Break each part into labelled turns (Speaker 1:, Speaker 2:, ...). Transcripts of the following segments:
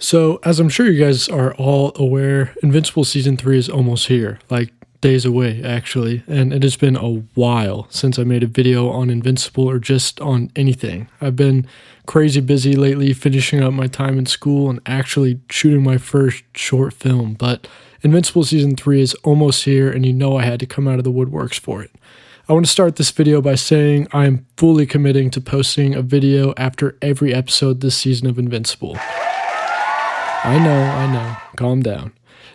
Speaker 1: So, as I'm sure you guys are all aware, Invincible Season 3 is almost here, like days away, actually. And it has been a while since I made a video on Invincible or just on anything. I've been crazy busy lately finishing up my time in school and actually shooting my first short film. But Invincible Season 3 is almost here, and you know I had to come out of the woodworks for it. I want to start this video by saying I am fully committing to posting a video after every episode this season of Invincible. I know, calm down.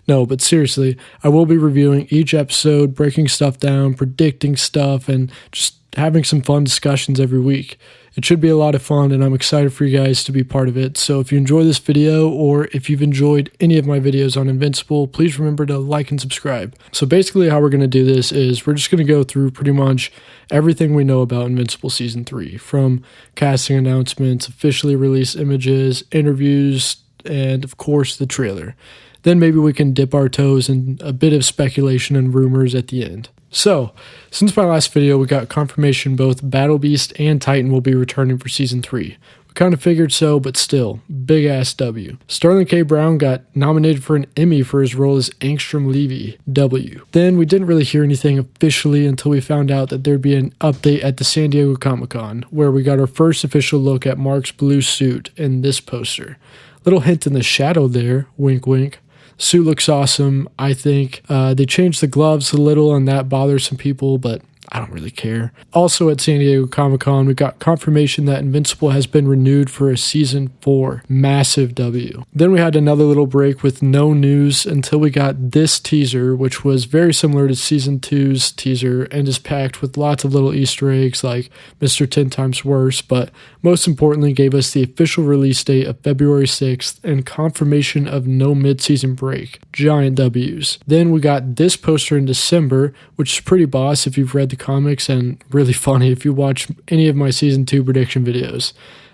Speaker 1: No, but seriously, I will be reviewing each episode, breaking stuff down, predicting stuff, and just having some fun discussions every week. It should be a lot of fun, and I'm excited for you guys to be part of it. So if you enjoy this video, or if you've enjoyed any of my videos on Invincible, please remember to like and subscribe. So basically how we're going to do this is we're just going to go through pretty much everything we know about Invincible Season 3, from casting announcements, officially released images, interviews, and of course the trailer. Then maybe we can dip our toes in a bit of speculation and rumors at the end. So, since my last video, we got confirmation both Battle Beast and Titan will be returning for Season 3. We kind of figured so, but still, big ass W. Sterling K. Brown got nominated for an Emmy for his role as Angstrom Levy, W. Then we didn't really hear anything officially until we found out that there'd be an update at the San Diego Comic-Con, where we got our first official look at Mark's blue suit in this poster. Little hint in the shadow there, wink wink. Suit looks awesome, I think. They changed the gloves a little and that bothers some people, but I don't really care. Also at San Diego Comic-Con, we got confirmation that Invincible has been renewed for a Season 4. Massive W. Then we had another little break with no news until we got this teaser, which was very similar to Season 2's teaser and is packed with lots of little Easter eggs like Mr. 10 Times Worse, but most importantly gave us the official release date of February 6th and confirmation of no mid-season break. Giant W's. Then we got this poster in December, which is pretty boss if you've read the comics and really funny if you watch any of my Season 2 prediction videos.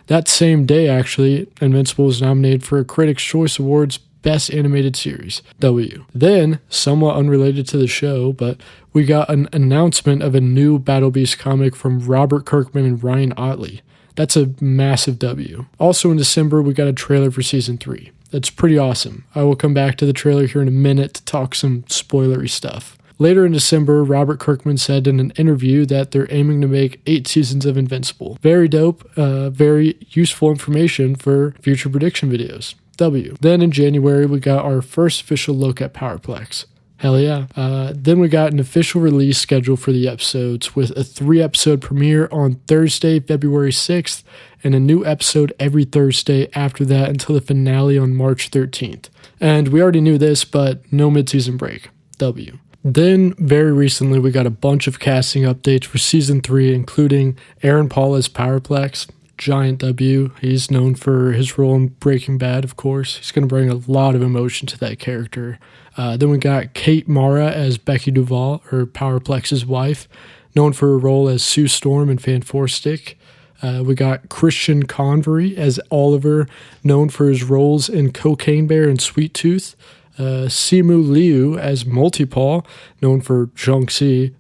Speaker 1: That same day, actually, Invincible was nominated for a Critics' Choice Awards Best Animated Series, W. Then, somewhat unrelated to the show, but we got an announcement of a new Battle Beast comic from Robert Kirkman and Ryan Ottley. That's a massive W. Also in December, we got a trailer for Season 3. That's pretty awesome. I will come back to the trailer here in a minute to talk some spoilery stuff. Later in December, Robert Kirkman said in an interview that they're aiming to make 8 seasons of Invincible. Very dope, very useful information for future prediction videos. W. Then in January, we got our first official look at Powerplex. Hell yeah. Then we got an official release schedule for the episodes with a 3-episode premiere on Thursday, February 6th, and a new episode every Thursday after that until the finale on March 13th. And we already knew this, but no mid-season break. W. Then, very recently, we got a bunch of casting updates for Season 3, including Aaron Paul as Powerplex. Giant W. He's known for his role in Breaking Bad, of course. He's going to bring a lot of emotion to that character. Then we got Kate Mara as Becky Duvall, or Powerplex's wife, known for her role as Sue Storm in Fanforstic. We got Christian Convery as Oliver, known for his roles in Cocaine Bear and Sweet Tooth. Simu Liu as Multipaw, known for Zhongxi.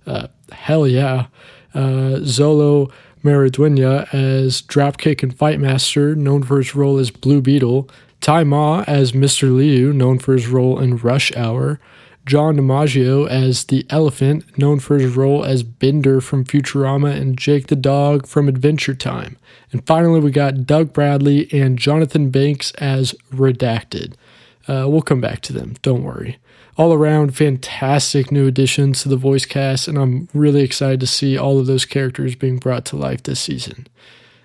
Speaker 1: Hell yeah. Zolo Mariduena as Dropkick and Fightmaster, known for his role as Blue Beetle. Tai Ma as Mr. Liu, known for his role in Rush Hour. John DiMaggio as the Elephant, known for his role as Bender from Futurama and Jake the Dog from Adventure Time. And finally, we got Doug Bradley and Jonathan Banks as Redacted. We'll come back to them, don't worry. All around, fantastic new additions to the voice cast, and I'm really excited to see all of those characters being brought to life this season.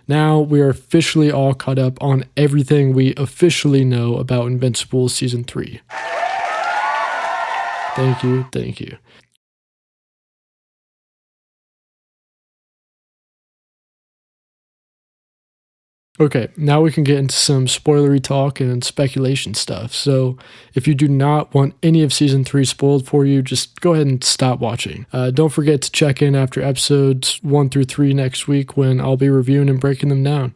Speaker 1: Now, we are officially all caught up on everything we officially know about Invincible Season 3. Thank you. Okay, now we can get into some spoilery talk and speculation stuff. So if you do not want any of Season 3 spoiled for you, just go ahead and stop watching. Don't forget to check in after episodes 1 through 3 next week when I'll be reviewing and breaking them down.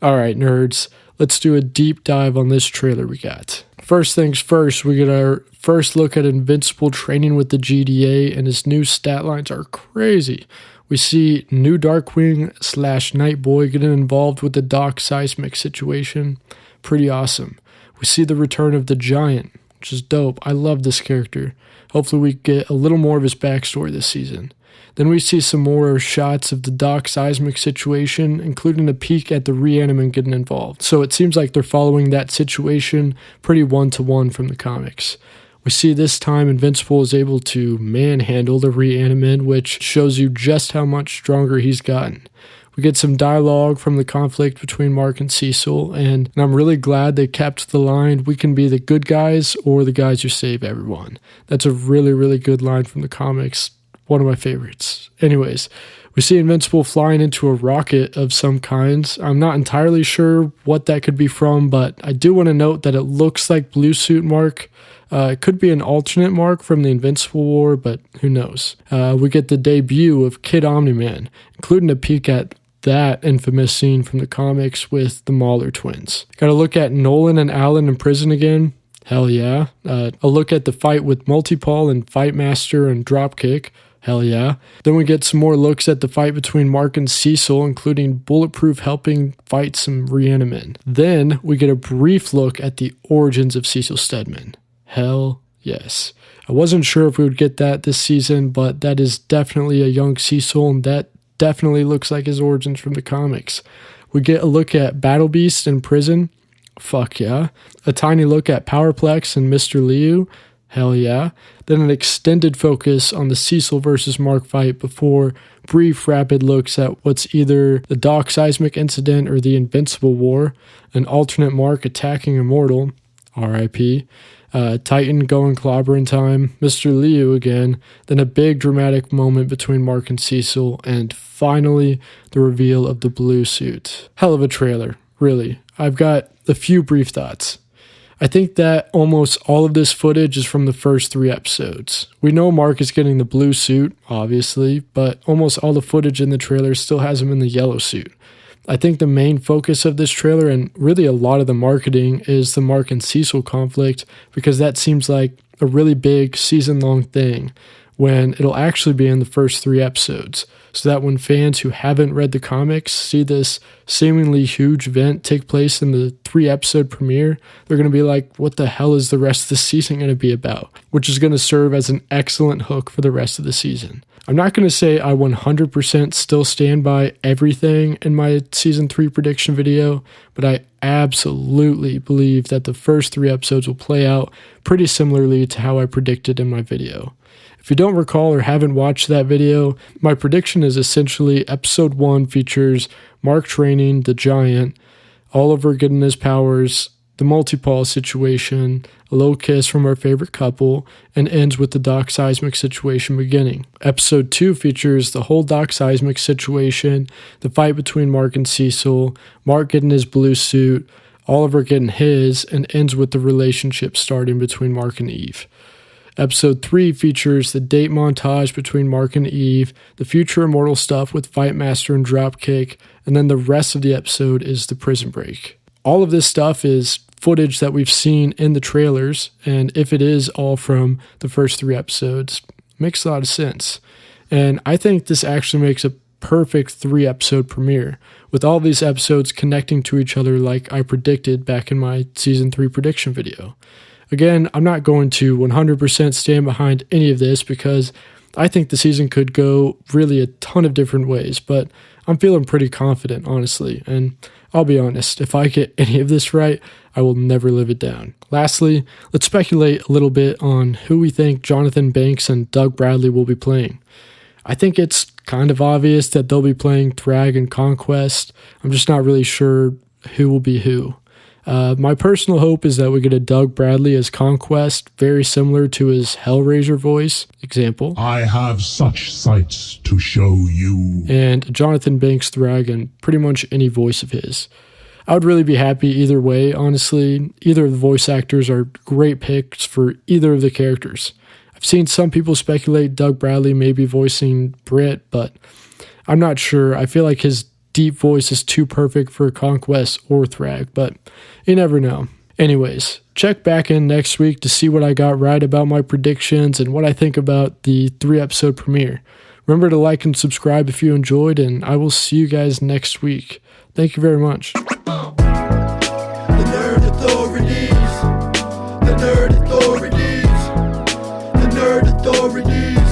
Speaker 1: Alright, nerds, let's do a deep dive on this trailer we got. First things first, we get our first look at Invincible training with the GDA, and his new stat lines are crazy. We see new Darkwing / Nightboy getting involved with the Doc Seismic situation. Pretty awesome. We see the return of the Giant, which is dope. I love this character. Hopefully we get a little more of his backstory this season. Then we see some more shots of the Doc Seismic situation, including a peek at the Reaniman getting involved. So it seems like they're following that situation pretty one-to-one from the comics. We see this time Invincible is able to manhandle the Reaniman, which shows you just how much stronger he's gotten. We get some dialogue from the conflict between Mark and Cecil, and I'm really glad they kept the line, "We can be the good guys or the guys who save everyone." That's a really, really good line from the comics. One of my favorites. Anyways, we see Invincible flying into a rocket of some kinds. I'm not entirely sure what that could be from, but I do want to note that it looks like Blue Suit Mark. It could be an alternate Mark from the Invincible War, but who knows. We get the debut of Kid Omni-Man, including a peek at that infamous scene from the comics with the Mauler twins. Got a look at Nolan and Alan in prison again. Hell yeah. A look at the fight with Multipol and Fight Master and Dropkick. Hell yeah. Then we get some more looks at the fight between Mark and Cecil, including Bulletproof helping fight some Reanimen. Then we get a brief look at the origins of Cecil Stedman. Hell yes. I wasn't sure if we would get that this season, but that is definitely a young Cecil, and that definitely looks like his origins from the comics. We get a look at Battle Beast in prison. Fuck yeah. A tiny look at Powerplex and Mr. Liu. Hell yeah. Then an extended focus on the Cecil versus Mark fight before brief rapid looks at what's either the Doc Seismic incident or the Invincible War, an alternate Mark attacking Immortal, RIP, Titan going clobbering time, Mr. Liu again, then a big dramatic moment between Mark and Cecil, and finally the reveal of the blue suit. Hell of a trailer, really. I've got a few brief thoughts. I think that almost all of this footage is from the first 3 episodes. We know Mark is getting the blue suit, obviously, but almost all the footage in the trailer still has him in the yellow suit. I think the main focus of this trailer, and really a lot of the marketing, is the Mark and Cecil conflict, because that seems like a really big season-long thing when it'll actually be in the first 3 episodes, so that when fans who haven't read the comics see this seemingly huge event take place in the 3-episode premiere, they're going to be like, what the hell is the rest of the season going to be about? Which is going to serve as an excellent hook for the rest of the season. I'm not going to say I 100% still stand by everything in my season 3 prediction video, but I absolutely believe that the first 3 episodes will play out pretty similarly to how I predicted in my video. If you don't recall or haven't watched that video, my prediction is essentially episode 1 features Mark training the Giant, Oliver getting his powers, the Multipol situation, a low kiss from our favorite couple, and ends with the Doc Seismic situation beginning. Episode 2 features the whole Doc Seismic situation, the fight between Mark and Cecil, Mark getting his blue suit, Oliver getting his, and ends with the relationship starting between Mark and Eve. Episode 3 features the date montage between Mark and Eve, the future Immortal stuff with Fight Master and Dropkick, and then the rest of the episode is the prison break. All of this stuff is footage that we've seen in the trailers, and if it is all from the first 3 episodes, it makes a lot of sense. And I think this actually makes a perfect 3-episode premiere, with all these episodes connecting to each other like I predicted back in my season 3 prediction video. Again, I'm not going to 100% stand behind any of this because I think the season could go really a ton of different ways, but I'm feeling pretty confident, honestly, and I'll be honest, if I get any of this right, I will never live it down. Lastly, let's speculate a little bit on who we think Jonathan Banks and Doug Bradley will be playing. I think it's kind of obvious that they'll be playing Thrag and Conquest. I'm just not really sure who will be who. My personal hope is that we get a Doug Bradley as Conquest, very similar to his Hellraiser voice. Example.
Speaker 2: I have such sights to show you.
Speaker 1: And Jonathan Banks Thrag and pretty much any voice of his. I would really be happy either way, honestly. Either of the voice actors are great picks for either of the characters. I've seen some people speculate Doug Bradley may be voicing Britt, but I'm not sure. I feel like his deep voice is too perfect for Conquest or Thrag, but you never know. Anyways, check back in next week to see what I got right about my predictions and what I think about the 3-episode premiere. Remember to like and subscribe if you enjoyed, and I will see you guys next week. Thank you very much.
Speaker 3: The Nerd Authorities. authorities.